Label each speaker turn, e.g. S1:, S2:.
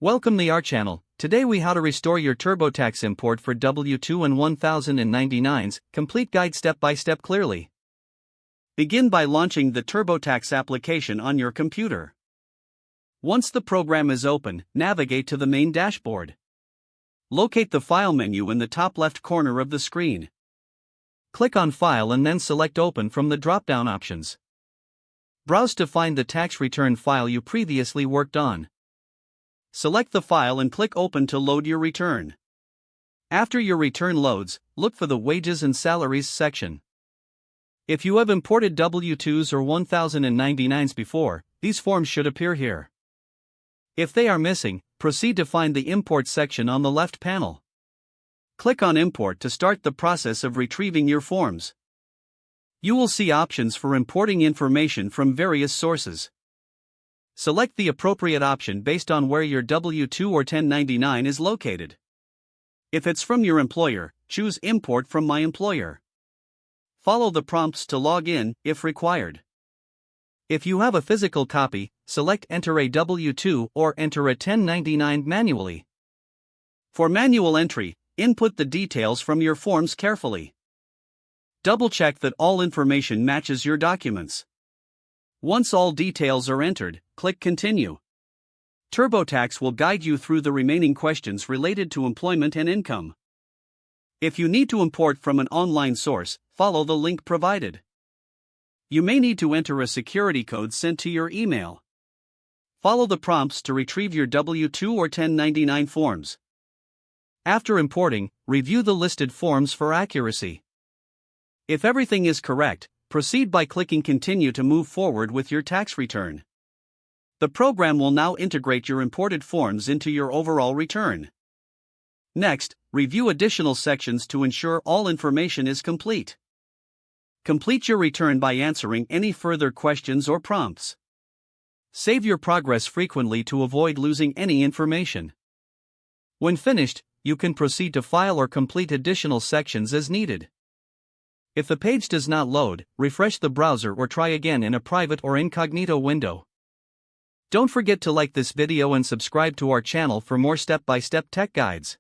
S1: Welcome to our channel. Today we how to restore your TurboTax import for W-2 and 1099s, complete guide step by step clearly. Begin by launching the TurboTax application on your computer. Once the program is open, navigate to the main dashboard. Locate the File menu in the top left corner of the screen. Click on File and then select Open from the drop-down options. Browse to find the tax return file you previously worked on. Select the file and click Open to load your return. After your return loads, look for the Wages and Salaries section. If you have imported W-2s or 1099s before, these forms should appear here. If they are missing, proceed to find the Import section on the left panel. Click on Import to start the process of retrieving your forms. You will see options for importing information from various sources. Select the appropriate option based on where your W-2 or 1099 is located. If it's from your employer, choose Import from My Employer. Follow the prompts to log in, if required. If you have a physical copy, select Enter a W-2 or Enter a 1099 manually. For manual entry, input the details from your forms carefully. Double-check that all information matches your documents. Once all details are entered, click Continue. TurboTax will guide you through the remaining questions related to employment and income. If you need to import from an online source, follow the link provided. You may need to enter a security code sent to your email. Follow the prompts to retrieve your W-2 or 1099 forms. After importing, review the listed forms for accuracy. If everything is correct, proceed by clicking Continue to move forward with your tax return. The program will now integrate your imported forms into your overall return. Next, review additional sections to ensure all information is complete. Complete your return by answering any further questions or prompts. Save your progress frequently to avoid losing any information. When finished, you can proceed to file or complete additional sections as needed. If the page does not load, refresh the browser or try again in a private or incognito window. Don't forget to like this video and subscribe to our channel for more step-by-step tech guides.